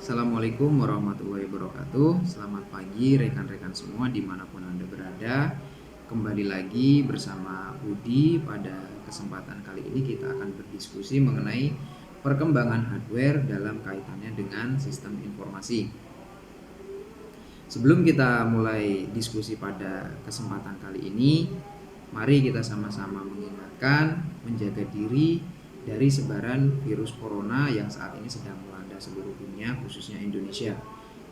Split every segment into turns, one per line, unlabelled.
Assalamualaikum warahmatullahi wabarakatuh. Selamat pagi rekan-rekan semua dimanapun Anda berada. Kembali lagi bersama Budi. Pada kesempatan kali ini kita akan berdiskusi mengenai perkembangan hardware dalam kaitannya dengan sistem informasi. Sebelum kita mulai diskusi pada kesempatan kali ini, mari kita sama-sama mengingatkan menjaga diri dari sebaran virus corona yang saat ini sedang melanda seluruh dunia, khususnya Indonesia,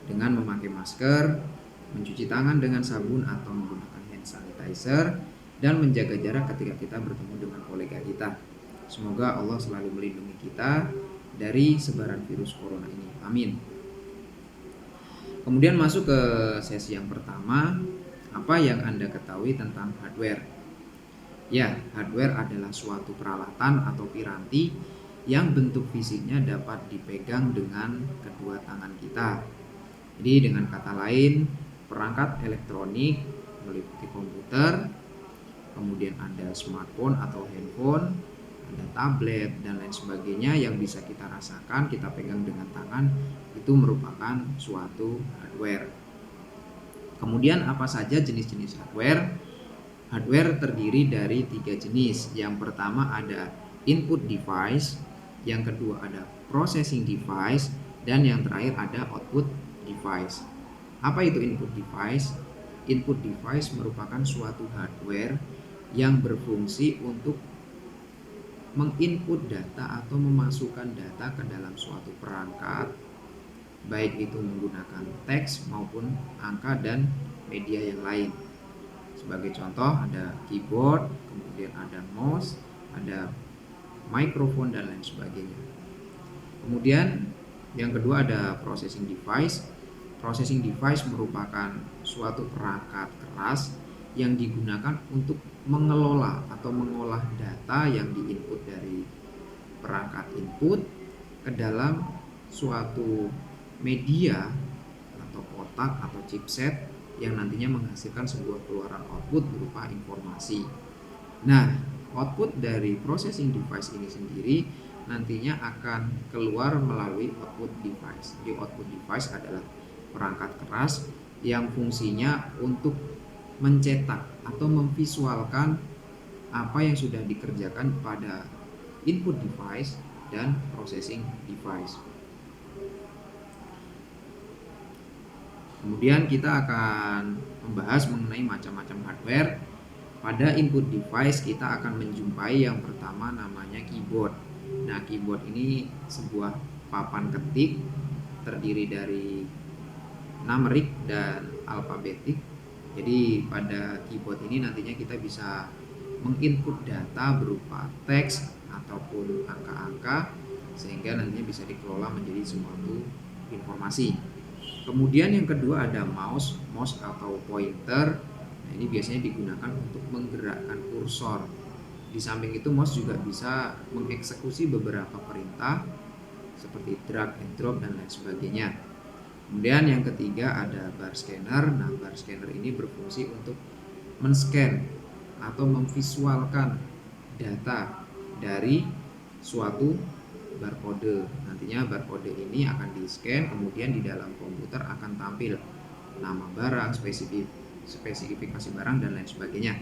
dengan memakai masker, mencuci tangan dengan sabun atau menggunakan hand sanitizer, dan menjaga jarak ketika kita bertemu dengan kolega kita. Semoga Allah selalu melindungi kita dari sebaran virus corona ini. Amin. Kemudian masuk ke sesi yang pertama, apa yang Anda ketahui tentang hardware? Ya, hardware adalah suatu peralatan atau piranti yang bentuk fisiknya dapat dipegang dengan kedua tangan kita. Jadi dengan kata lain, perangkat elektronik meliputi komputer, kemudian ada smartphone atau handphone, ada tablet dan lain sebagainya yang bisa kita rasakan, kita pegang dengan tangan, itu merupakan suatu hardware. Kemudian apa saja jenis-jenis hardware? Hardware terdiri dari 3 jenis. Yang pertama ada input device, yang kedua ada processing device, dan yang terakhir ada output device. Apa itu input device? Input device merupakan suatu hardware yang berfungsi untuk menginput data atau memasukkan data ke dalam suatu perangkat, baik itu menggunakan teks maupun angka dan media yang lain. Sebagai contoh ada keyboard, kemudian ada mouse, ada mikrofon dan lain sebagainya. Kemudian yang kedua ada processing device. Processing device merupakan suatu perangkat keras yang digunakan untuk mengelola atau mengolah data yang diinput dari perangkat input ke dalam suatu media atau kotak atau chipset yang nantinya menghasilkan sebuah keluaran output berupa informasi. Nah, output dari processing device ini sendiri nantinya akan keluar melalui output device. Jadi output device adalah perangkat keras yang fungsinya untuk mencetak atau memvisualkan apa yang sudah dikerjakan pada input device dan processing device. Kemudian kita akan membahas mengenai macam-macam hardware. Pada input device kita akan menjumpai yang pertama namanya keyboard. Nah, keyboard ini sebuah papan ketik terdiri dari numerik dan alfabetik. Jadi pada keyboard ini nantinya kita bisa menginput data berupa teks ataupun angka-angka sehingga nantinya bisa dikelola menjadi suatu informasi. Kemudian yang kedua ada mouse atau pointer. Nah, ini biasanya digunakan untuk menggerakkan kursor. Di samping itu mouse juga bisa mengeksekusi beberapa perintah seperti drag and drop dan lain sebagainya. Kemudian yang ketiga ada bar scanner. Nah, bar scanner ini berfungsi untuk men-scan atau memvisualkan data dari suatu barcode. Nantinya barcode ini akan di-scan, kemudian di dalam komputer akan tampil nama barang, spesifikasi barang dan lain sebagainya.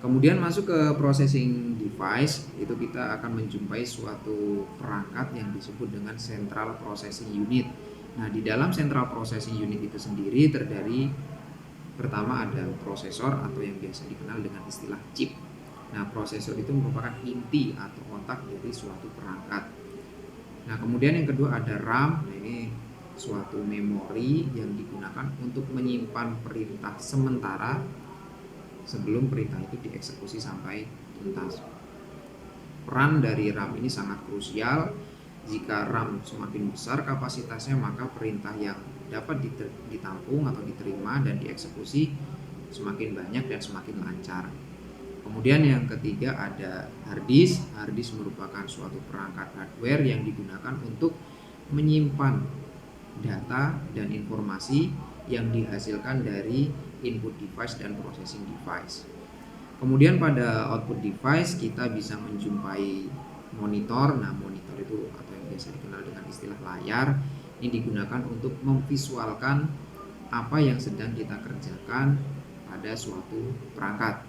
Kemudian masuk ke processing device, itu kita akan menjumpai suatu perangkat yang disebut dengan central processing unit. Nah, di dalam central processing unit itu sendiri terdiri pertama ada prosesor atau yang biasa dikenal dengan istilah chip. Nah, prosesor itu merupakan inti atau otak dari suatu perangkat. Nah, kemudian yang kedua ada RAM. Nah, ini suatu memori yang digunakan untuk menyimpan perintah sementara sebelum perintah itu dieksekusi sampai tuntas. Peran dari RAM ini sangat krusial. Jika RAM semakin besar kapasitasnya, maka perintah yang dapat ditampung atau diterima dan dieksekusi semakin banyak dan semakin lancar. Kemudian yang ketiga ada hard disk. Hard disk merupakan suatu perangkat hardware yang digunakan untuk menyimpan data dan informasi yang dihasilkan dari input device dan processing device. Kemudian pada output device kita bisa menjumpai monitor. Nah, monitor itu atau yang biasa dikenal dengan istilah layar, Ini digunakan untuk memvisualkan apa yang sedang kita kerjakan pada suatu perangkat.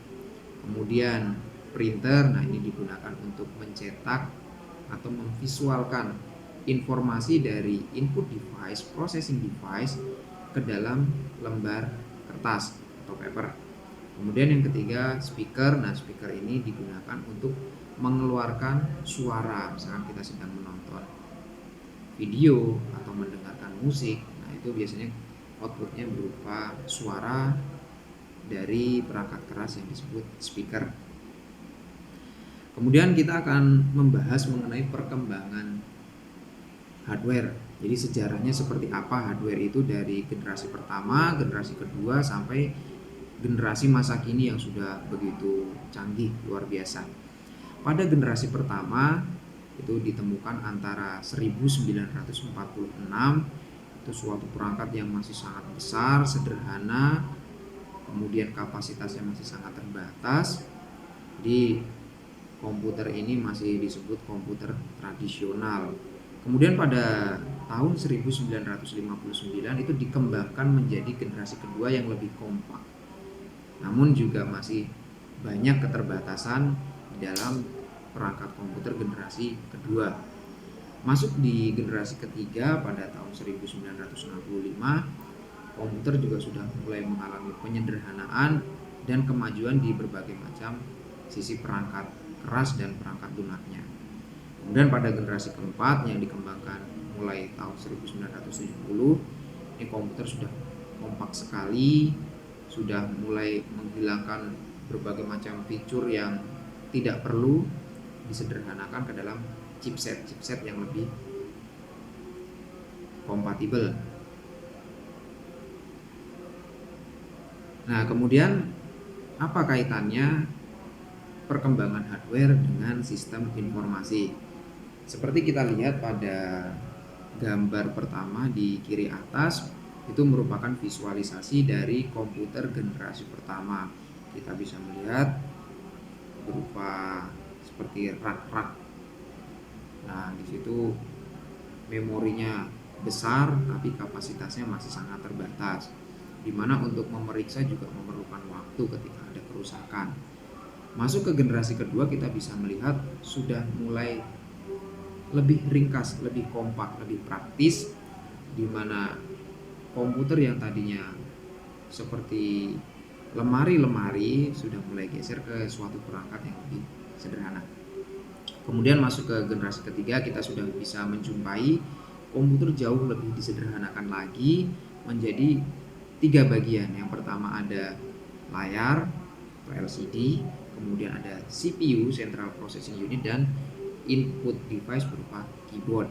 Kemudian printer, nah ini digunakan untuk mencetak atau memvisualkan informasi dari input device, processing device ke dalam lembar kertas atau paper. Kemudian yang ketiga speaker. Nah speaker ini digunakan untuk mengeluarkan suara, misalkan kita sedang menonton video atau mendengarkan musik. Nah itu biasanya outputnya berupa suara dari perangkat keras yang disebut speaker. Kemudian kita akan membahas mengenai perkembangan hardware. Jadi sejarahnya seperti apa hardware itu dari generasi pertama, generasi kedua sampai generasi masa kini yang sudah begitu canggih, luar biasa. Pada generasi pertama itu ditemukan antara 1946, itu suatu perangkat yang masih sangat besar, sederhana, kemudian kapasitasnya masih sangat terbatas. Di komputer ini masih disebut komputer tradisional. Kemudian pada tahun 1959 itu dikembangkan menjadi generasi kedua yang lebih kompak. Namun juga masih banyak keterbatasan di dalam perangkat komputer generasi kedua. Masuk di generasi ketiga pada tahun 1965, komputer juga sudah mulai mengalami penyederhanaan dan kemajuan di berbagai macam sisi perangkat keras dan perangkat lunaknya. Kemudian pada generasi keempat yang dikembangkan mulai tahun 1970, ini komputer sudah kompak sekali, sudah mulai menghilangkan berbagai macam fitur yang tidak perlu, disederhanakan ke dalam chipset yang lebih kompatibel. Nah, kemudian apa kaitannya perkembangan hardware dengan sistem informasi? Seperti kita lihat pada gambar pertama di kiri atas, itu merupakan visualisasi dari komputer generasi pertama. Kita bisa melihat berupa seperti rak-rak. Nah, di situ memorinya besar tapi kapasitasnya masih sangat terbatas, dimana untuk memeriksa juga memerlukan waktu ketika ada kerusakan. Masuk ke generasi kedua kita bisa melihat sudah mulai lebih ringkas, lebih kompak, lebih praktis, dimana komputer yang tadinya seperti lemari-lemari sudah mulai geser ke suatu perangkat yang lebih sederhana. Kemudian masuk ke generasi ketiga kita sudah bisa menjumpai komputer jauh lebih disederhanakan lagi menjadi 3 bagian. Yang pertama ada layar atau LCD, kemudian ada CPU Central Processing Unit dan input device berupa keyboard.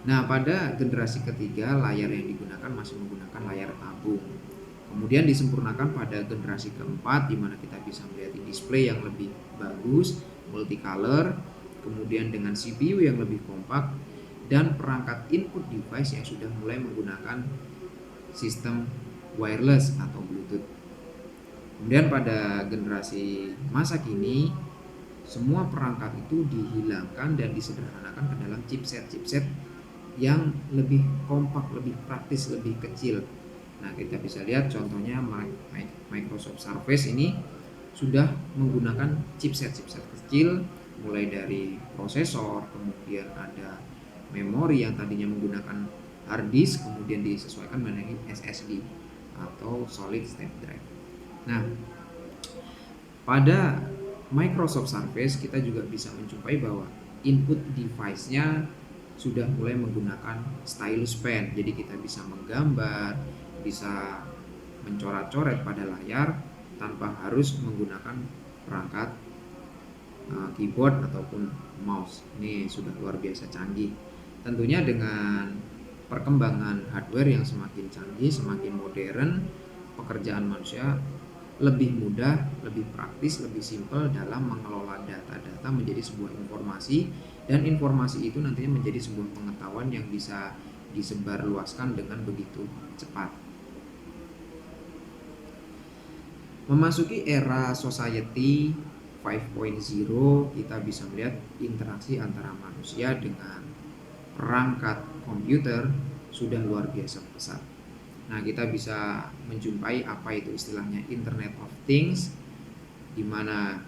Nah, pada generasi ketiga layar yang digunakan masih menggunakan layar tabung. Kemudian disempurnakan pada generasi keempat di mana kita bisa melihat display yang lebih bagus, multicolor, kemudian dengan CPU yang lebih kompak dan perangkat input device yang sudah mulai menggunakan sistem wireless atau Bluetooth. Kemudian pada generasi masa kini semua perangkat itu dihilangkan dan disederhanakan ke dalam chipset yang lebih kompak, lebih praktis, lebih kecil. Nah, kita bisa lihat contohnya Microsoft Surface ini sudah menggunakan chipset kecil, mulai dari prosesor, kemudian ada memori yang tadinya menggunakan hard disk, kemudian disesuaikan dengan SSD atau solid state drive. Nah, pada Microsoft Surface kita juga bisa menjumpai bahwa input device-nya sudah mulai menggunakan stylus pen. Jadi kita bisa menggambar, bisa mencoret-coret pada layar tanpa harus menggunakan perangkat keyboard ataupun mouse. Ini sudah luar biasa canggih. Tentunya dengan perkembangan hardware yang semakin canggih, semakin modern, pekerjaan manusia lebih mudah, lebih praktis, lebih simpel dalam mengelola data-data menjadi sebuah informasi, dan informasi itu nantinya menjadi sebuah pengetahuan yang bisa disebarluaskan dengan begitu cepat. Memasuki era society 5.0, kita bisa melihat interaksi antara manusia dengan perangkat komputer sudah luar biasa besar. Nah, kita bisa menjumpai apa itu istilahnya Internet of Things, di mana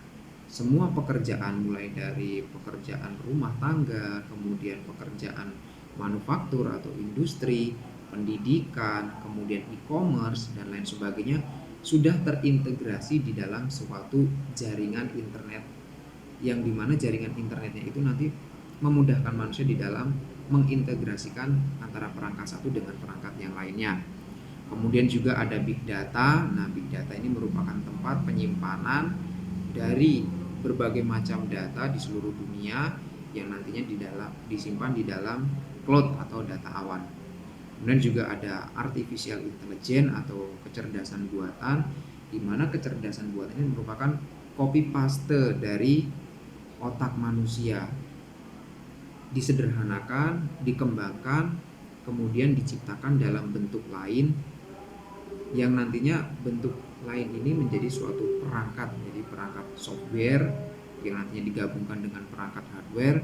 semua pekerjaan mulai dari pekerjaan rumah tangga, kemudian pekerjaan manufaktur atau industri, pendidikan, kemudian e-commerce dan lain sebagainya sudah terintegrasi di dalam suatu jaringan internet, yang dimana jaringan internetnya itu nanti memudahkan manusia di dalam mengintegrasikan antara perangkat satu dengan perangkat yang lainnya. Kemudian juga ada big data. Nah, big data ini merupakan tempat penyimpanan dari berbagai macam data di seluruh dunia yang nantinya disimpan di dalam cloud atau data awan. Kemudian juga ada artificial intelligence atau kecerdasan buatan, di mana kecerdasan buatan ini merupakan copy paste dari otak manusia, disederhanakan, dikembangkan, kemudian diciptakan dalam bentuk lain, yang nantinya bentuk lain ini menjadi suatu perangkat, menjadi perangkat software yang nantinya digabungkan dengan perangkat hardware,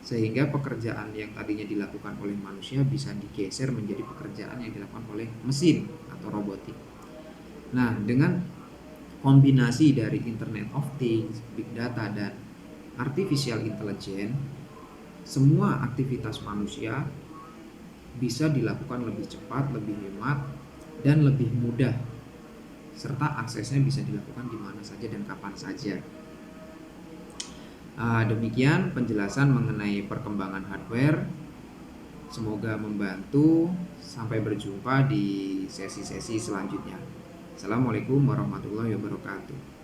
sehingga pekerjaan yang tadinya dilakukan oleh manusia bisa digeser menjadi pekerjaan yang dilakukan oleh mesin atau robotik. Nah, dengan kombinasi dari Internet of Things, Big Data, dan Artificial Intelligence, semua aktivitas manusia bisa dilakukan lebih cepat, lebih hemat, dan lebih mudah, serta aksesnya bisa dilakukan di mana saja dan kapan saja. Demikian penjelasan mengenai perkembangan hardware. Semoga membantu. Sampai berjumpa di sesi-sesi selanjutnya. Assalamualaikum warahmatullahi wabarakatuh.